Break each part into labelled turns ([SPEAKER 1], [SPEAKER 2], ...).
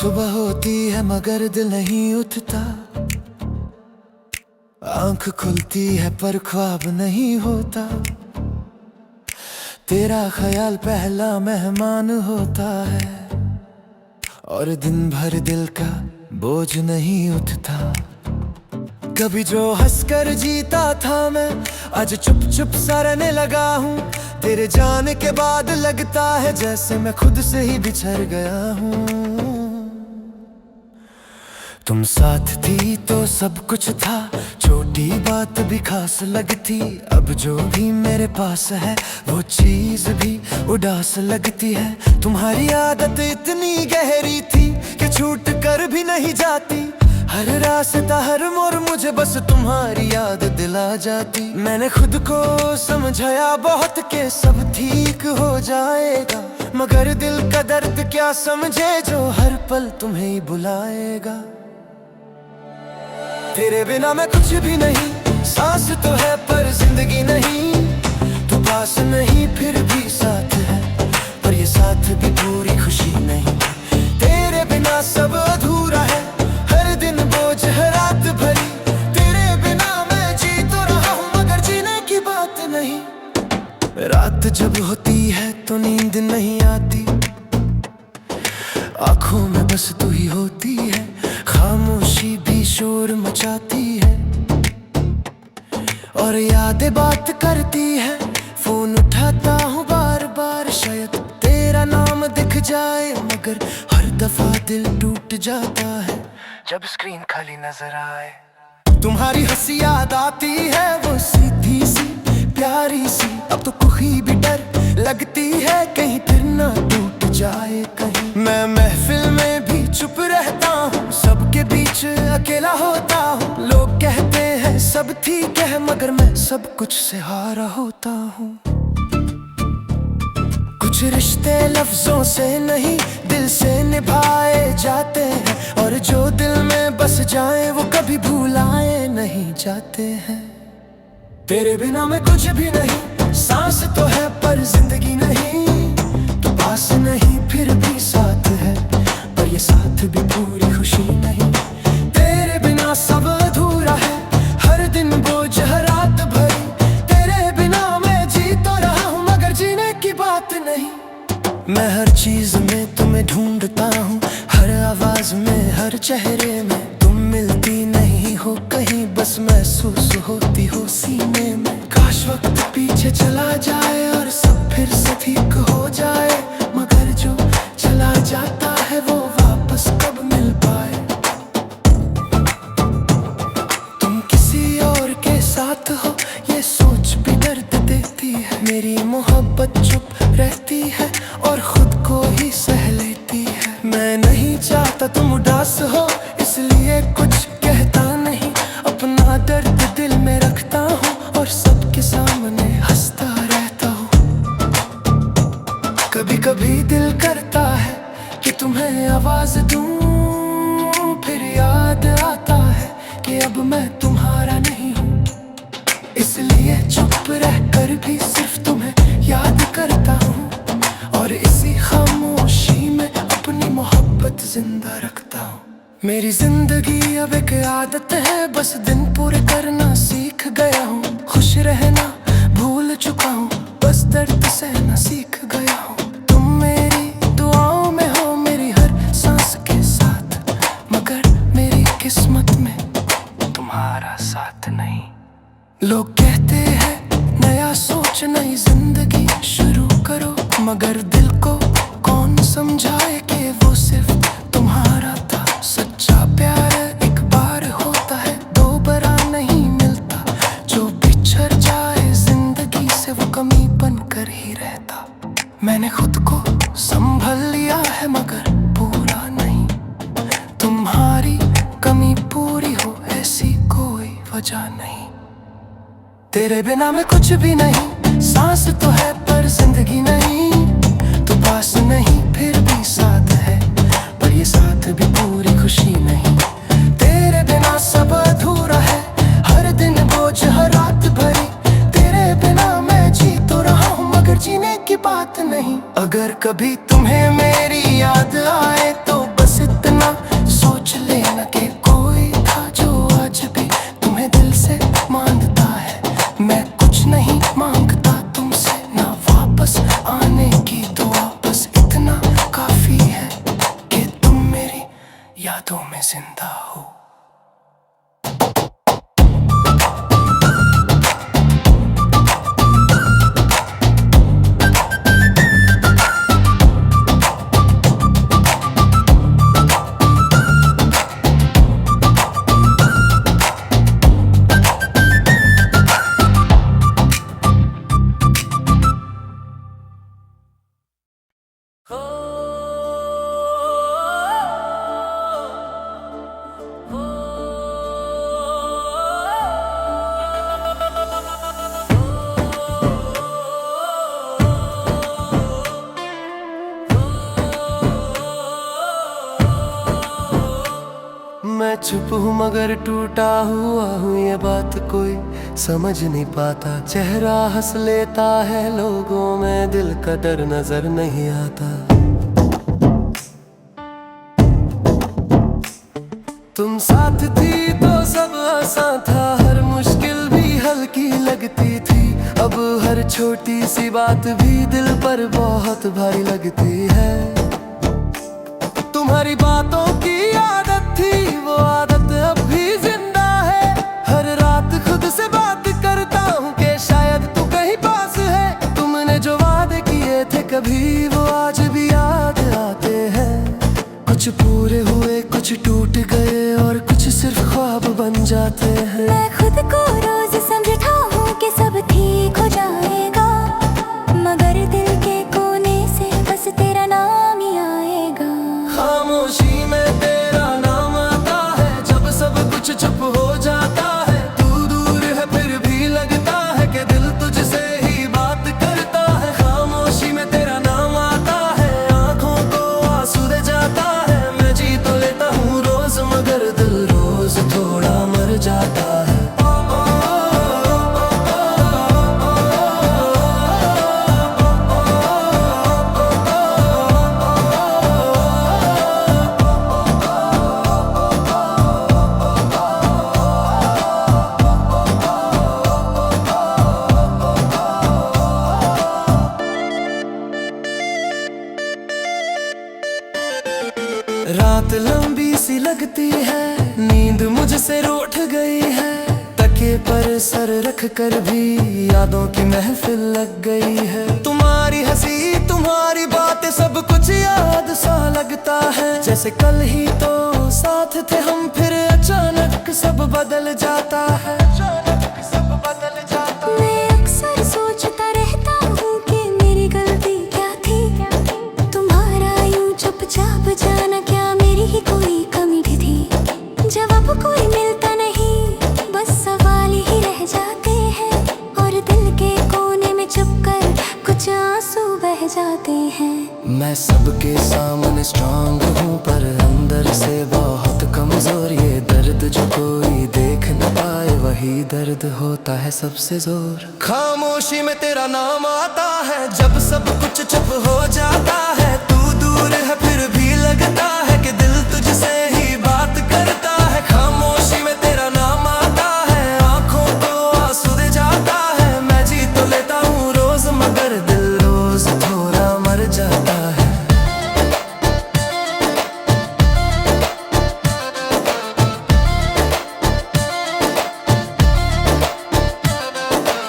[SPEAKER 1] सुबह होती है मगर दिल नहीं उठता, आंख खुलती है पर ख्वाब नहीं होता। तेरा ख्याल पहला मेहमान होता है और दिन भर दिल का बोझ नहीं उठता। कभी जो हंसकर जीता था मैं आज चुप चुप सा रहने लगा हूँ। तेरे जाने के बाद लगता है जैसे मैं खुद से ही बिछड़ गया हूँ। तुम साथ थी तो सब कुछ था, छोटी बात भी खास लगती। अब जो भी मेरे पास है वो चीज भी उदास लगती है। तुम्हारी आदत इतनी गहरी थी कि छूट कर भी नहीं जाती। हर रास्ता हर मोड़ मुझे बस तुम्हारी याद दिला जाती। मैंने खुद को समझाया बहुत के सब ठीक हो जाएगा, मगर दिल का दर्द क्या समझे जो हर पल तुम्हें ही बुलाएगा। तेरे बिना मैं कुछ भी नहीं, सांस तो है पर जिंदगी नहीं। तू पास नहीं फिर भी साथ है, पर ये साथ भी पूरी खुशी नहीं। तेरे बिना सब अधूरा है, हर दिन बोझ है रात भरी। तेरे बिना मैं जी तो रहा हूँ मगर जीने की बात नहीं। रात जब होती है तो नींद नहीं आती, आंखों में बस तू ही होती है। खामोशी भी शोर मचाती है और यादें बात करती है। फोन उठाता हूँ बार बार, शायद तेरा नाम दिख जाए, मगर हर दफा दिल टूट जाता है जब स्क्रीन खाली नजर आए। तुम्हारी हंसी याद आती है, वो सीधी सी प्यारी सी। अब तो खुशी भी डर लगती है कहीं फिर ना टूट जाए कहीं। मैं महफिल में भी चुप रहता हूँ, सबके बीच अकेला होता हूँ। लोग कहते हैं सब ठीक है, मगर मैं सब कुछ से हारा होता हूँ। कुछ रिश्ते लफ्जों से नहीं दिल से निभाए जाते हैं, और जो दिल में बस जाए वो कभी भुलाए नहीं जाते हैं। तेरे बिना मैं कुछ भी नहीं, सांस तो है पर जिंदगी नहीं। तू पास नहीं फिर भी साथ है, पर ये साथ भी पूरी खुशी नहीं। तेरे बिना सब अधूरा है, हर दिन बोझ है रात भरी। तेरे बिना मैं जी तो रहा हूँ मगर जीने की बात नहीं। मैं हर चीज में तुम्हें ढूंढता हूँ, हर आवाज में हर चेहरे में। तुम मिलती नहीं हो कहीं, बस महसूस होती हो सीने में। काश वक्त पीछे चला जाए और सब फिर से ठीक हो जाए, मगर जो चला जाता है वो वापस कब मिल पाए। तुम किसी और के साथ हो ये सोच भी दर्द देती है। मेरी मोहब्बत चुप रहती है और खुद को ही सह लेती है। मैं नहीं चाहता तुम उदास हो, इसलिए कुछ कहता नहीं। अपना दर्द दिल में रखता हूँ और सबके सामने हंसता रहता हूँ। कभी कभी दिल करता है कि तुम्हें आवाज दूं, फिर याद आता है कि अब मैं तुम्हारा नहीं हूँ। इसलिए चुप रहकर भी सिर्फ तुम्हें याद करता हूँ, और इसी खामोशी में अपनी मोहब्बत जिंदा रखता हूँ। मेरी जिंदगी अब एक आदत है, बस दिन पूरे करना सीख गया हूँ। खुश रहना भूल चुका हूँ, बस दर्द सहना सीख गया हूँ। तुम मेरी दुआओं में हो मेरी हर सांस के साथ, मगर मेरी किस्मत में तुम्हारा साथ नहीं। लोग कहते हैं नया सोच नई जिंदगी शुरू करो, मगर दिल को कौन समझाए कि वो सिर्फ तुम्हारा था। सच्चा प्यार एक बार होता है, दोबारा नहीं मिलता। जो बिछड़ जाए जिंदगी से वो कमी बनकर ही रहता। मैंने खुद को संभल लिया है मगर पूरा नहीं। तुम्हारी कमी पूरी हो ऐसी कोई वजह नहीं। तेरे बिना मैं कुछ भी नहीं, सांस तो है पर जिंदगी नहीं। तू पास नहीं फिर भी साथ है, पर ये साथ भी पूरी खुशी नहीं। तेरे बिना सब अधूरा है, हर दिन बोझ हर रात भरी। तेरे बिना मैं जी तो रहा हूँ मगर जीने की बात नहीं। अगर कभी तुम्हें मेरी याद आए तो बस इतना मगर टूटा हुआ हूँ ये बात कोई समझ नहीं पाता। चेहरा हंस लेता है लोगों में, दिल का डर नजर नहीं आता। तुम साथ थी तो सब आसान था, हर मुश्किल भी हल्की लगती थी। अब हर छोटी सी बात भी दिल पर बहुत भारी लगती है। तुम्हारी बातों की आदत थी, वो आदत अब भी जिंदा है। हर रात खुद से बात करता हूँ कि शायद तू कहीं पास है। तुमने जो वादे किए थे कभी, वो आज भी याद आते हैं। कुछ पूरे हुए, कुछ टूट गए और कुछ सिर्फ ख्वाब बन जाते हैं।
[SPEAKER 2] मैं खुद को रोज समझता हूँ कि सब ठीक हो जाएगा, मगर दिल के कोने से बस तेरा नाम ही आएगा।
[SPEAKER 1] खामोशी में तेरा नाम आता है, जब सब कुछ चुप हो जाता है। तू दूर है फिर भी लगता है कि दिल तुझसे ही बात करता है। खामोशी में तेरा नाम आता है, आंखों को आंसू दे जाता है। मैं जी तो लेता हूँ रोज, मगर दिल रोज थोड़ा मर जाता है। रात लंबी सी लगती है, नींद मुझसे रूठ गई है। तके पर सर रख कर भी यादों की महफिल लग गई है। तुम्हारी हंसी, तुम्हारी बातें, सब कुछ याद सा लगता है। जैसे कल ही तो साथ थे हम, फिर अचानक सब बदल जाता है। अचानक सब बदल जाता है।
[SPEAKER 2] मैं अक्सर सोचता रहता हूँ कि मेरी गलती क्या थी। तुम्हारा यूं चुपचाप जाना, क्या मेरी ही कोई कमी भी थी। जवाब कोई मिलता नहीं, बस सवाल ही रह जाते हैं। और दिल के कोने में चुप कर कुछ आंसू बह जाते हैं।
[SPEAKER 1] मैं सबके सामने स्ट्रांग हूँ, पर अंदर से बहुत कमजोर। ये दर्द जो कोई देख न पाए, वही दर्द होता है सबसे जोर। खामोशी में तेरा नाम आता है, जब सब कुछ चुप हो जाता है। तू दूर है फिर भी लगता है कि दिल तुझसे ही बात करता है। खामोशी में तेरा नाम आता है, आंखों को आंसू दे जाता है। मैं जी तो लेता हूँ रोज, मगर दिल रोज थोड़ा मर जाता है।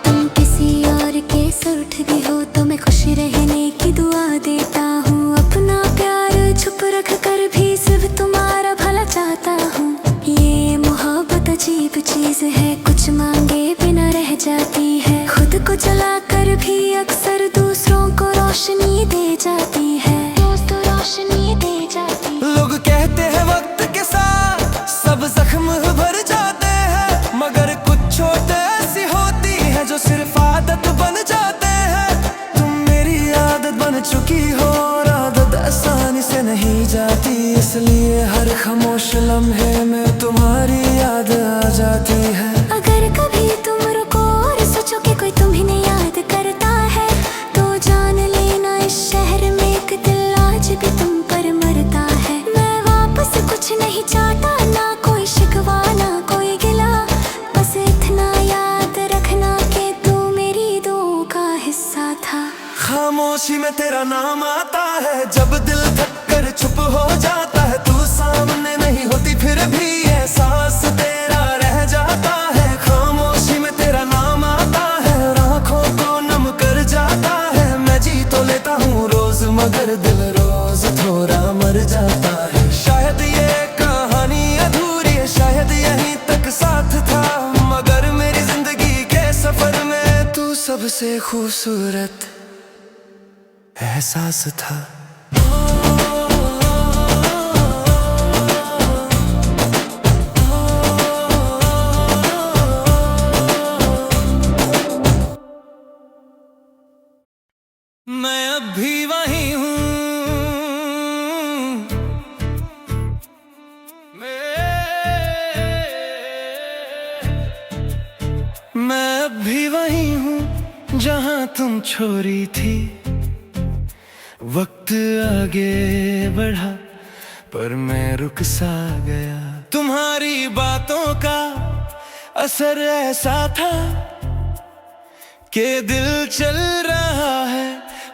[SPEAKER 2] तुम किसी और के सर उठ गई हो तो मैं खुश रहने की दुआ देता हूँ। अपना प्यार छुप रख कर भी सिर्फ तुम्हारा भला चाहता हूँ। ये मोहब्बत अजीब चीज है, कुछ मांगे बिना रह जाती है। खुद को जला कर भी अक्सर दूसरों को रोशनी दे जाती है। दोस्तों रोशनी दे जाती है।
[SPEAKER 1] लोग कहते हैं वक्त के साथ सब जख्म भर जाते हैं, मगर कुछ चोटें ऐसी होती है जो सिर्फ आदत बन जाते हैं। तुम मेरी आदत बन चुकी हो, और आदत आसानी से नहीं जाती। इसलिए हर खामोश लम्हे में तुम्हारी याद आ जाती है।
[SPEAKER 2] अगर कभी तुम रुको और सोचो कि कोई तुम्हें नहीं याद करता है, तो जान लेना इस शहर में एक दिल आज भी तुम पर मरता है। मैं वापस कुछ नहीं चाहता, ना कोई शिकवा ना कोई गिला। बस इतना याद रखना कि तू मेरी दुआओं का हिस्सा था।
[SPEAKER 1] खामोशी में तेरा नाम आता है, जब दिल थक कर चुप हो जाता है। तू सामने नहीं होती फिर भी एहसास तेरा रह जाता है। खामोशी में तेरा नाम आता है, आंखों को नम कर जाता है। मैं जी तो लेता हूँ रोज, मगर दिल रोज थोड़ा मर जाता है। शायद ये कहानी अधूरी है, शायद यहीं तक साथ था, मगर मेरी जिंदगी के सफर में तू सबसे खूबसूरत एहसास था। मैं अब भी वही हूँ, अब भी वही हूँ जहाँ तुम छोड़ी थी। वक्त आगे बढ़ा पर मैं रुक सा गया। तुम्हारी बातों का असर ऐसा था कि दिल चल रहा है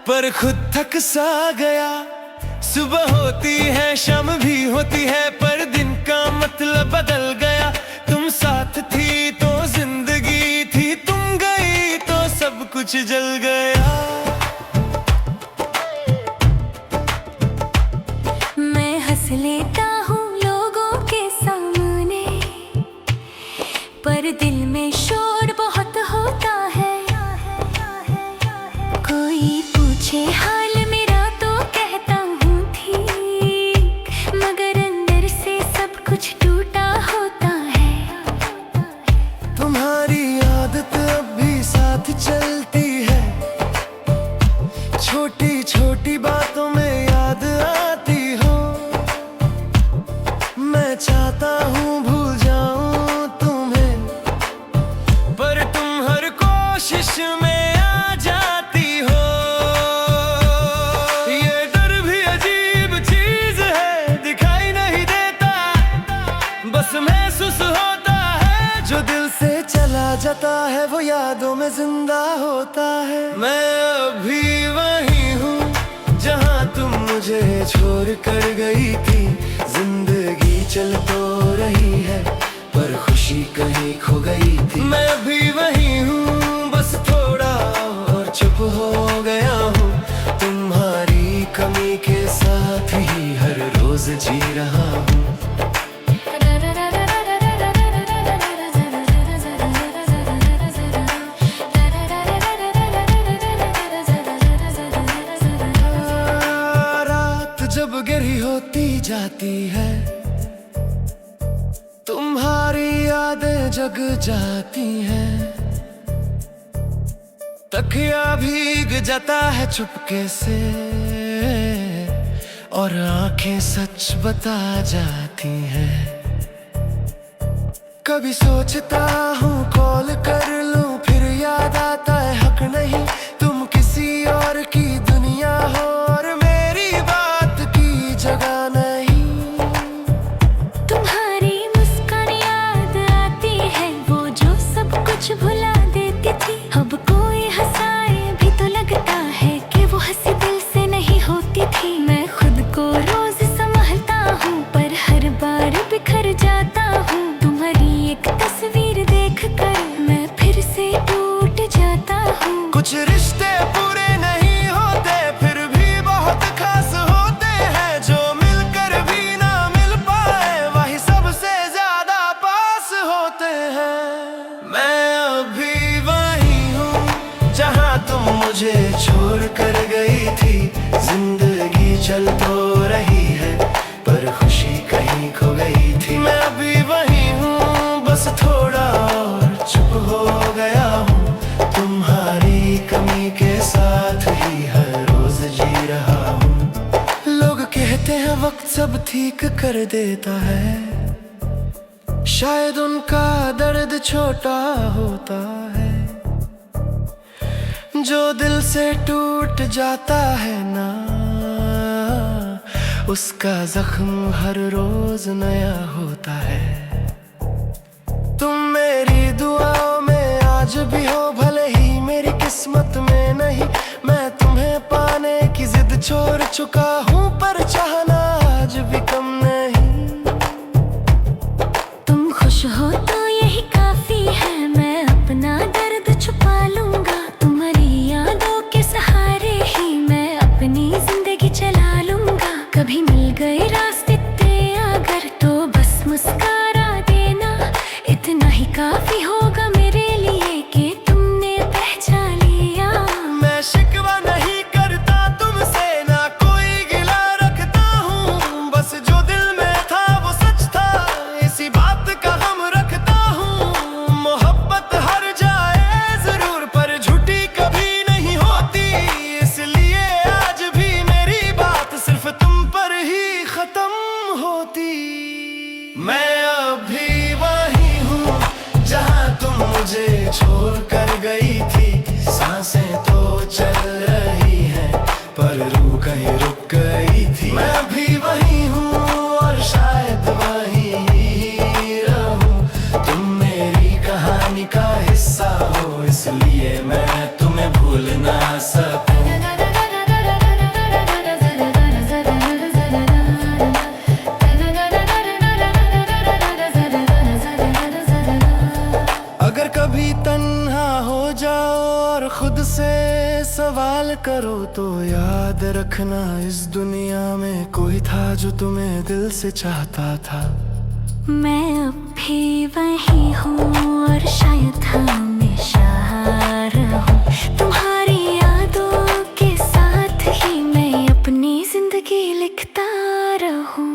[SPEAKER 1] पर खुद थक सा गया। सुबह होती है शाम भी होती है पर दिन का मतलब बदल गया। तुम साथ थी तो जिंदगी थी, तुम गई तो सब कुछ जल गया।
[SPEAKER 2] मैं हंस लेता हूँ लोगों के सामने पर दिल में शोर बहुत होता है। कोई पूछे हाल मेरा तो कहता हूँ ठीक, मगर अंदर से सब कुछ टूटा होता है।
[SPEAKER 1] तुम्हारी आदत अब भी साथ चलती है, छोटी छोटी बातों में याद आती हो। मैं चाहता हूँ भूल जाऊं तुम्हें पर तुम हर कोशिश में आ जाती हो। ये डर भी अजीब चीज है, दिखाई नहीं देता, बस महसूस होता है। जो दिल से चला जाता है वो यादों में जिंदा होता है। मैं अभी वही हूँ जहाँ तुम मुझे छोड़ कर गई थी। जिंदगी चल तो रही है पर खुशी कहीं खो गई थी। मैं भी वही हूँ बस थोड़ा और चुप हो गया हूँ। तुम्हारी कमी के साथ ही हर रोज जी रहा हूँ। जब गहरी होती जाती है तुम्हारी यादें जग जाती हैं। तकिया भीग जाता है चुपके से और आंखें सच बता जाती हैं। कभी सोचता हूँ कॉल कर लूं फिर याद आता है हक नहीं तुम किसी और की दुनिया हो और मेरी बात की जगह नहीं।
[SPEAKER 2] तुम्हारी मुस्कान याद आती है वो जो सब कुछ भुला देती थी। अब कोई हंसाए भी तो लगता है कि वो हंसी दिल से नहीं होती थी। मैं खुद को रोज संभालता हूँ पर हर बार बिखर जाता हूँ। तुम्हारी एक तस्वीर देखकर मैं फिर से टूट जाता हूँ।
[SPEAKER 1] कुछ रिश्ते पूरे नहीं होते फिर भी बहुत खास होते हैं। जो मिलकर भी ना मिल पाए वही सबसे ज्यादा पास होते हैं। मैं अभी वही हूँ जहाँ तुम मुझे छोड़ कर गई थी। जिंदगी चल तो रही है पर खुशी कहीं खो गई थी। मैं अभी वही हूँ बस थोड़ा और चुप हो गया हूँ। तुम्हारी कमी के साथ ही हर रोज जी रहा हूँ। लोग कहते हैं वक्त सब ठीक कर देता है, शायद उनका दर्द छोटा होता है। जो दिल से टूट जाता है ना उसका जख्म हर रोज नया होता है। तुम मेरी दुआओं में आज भी हो भले ही मेरी किस्मत में नहीं। मैं तुम्हें पाने की जिद छोड़ चुका हूँ पर चाहना आज भी कम नहीं।
[SPEAKER 2] तुम खुश हो तो यही काफी है, मैं अपना दर्द छुपा लूंगा। तुम्हारी यादों के सहारे ही मैं अपनी जिंदगी चला लूंगा। कभी मिल गए रास्ते अगर तो बस मुस्कुरा देना, इतना ही काफी होगा मेरे लिए कि तुमने पहचान लिया।
[SPEAKER 1] मैं शिकवा नहीं करता तुमसे ना कोई गिला रखता हूँ। मुझे छोड़ कर गई थी। सांसें तो चल रही हैं पर रूह कहीं रुक गई थी। मैं भी वही हूँ और शायद वही ही रहूं। तुम मेरी कहानी का हिस्सा हो, इसलिए मैं तुम्हें भूल ना सकूं। अगर कभी तन्हा हो जाओ और खुद से सवाल करो तो याद रखना इस दुनिया में कोई था जो तुम्हें दिल से चाहता था।
[SPEAKER 2] मैं अब भी वही हूँ और शायद हमेशा रहूं। तुम्हारी यादों के साथ ही मैं अपनी जिंदगी लिखता रहूं।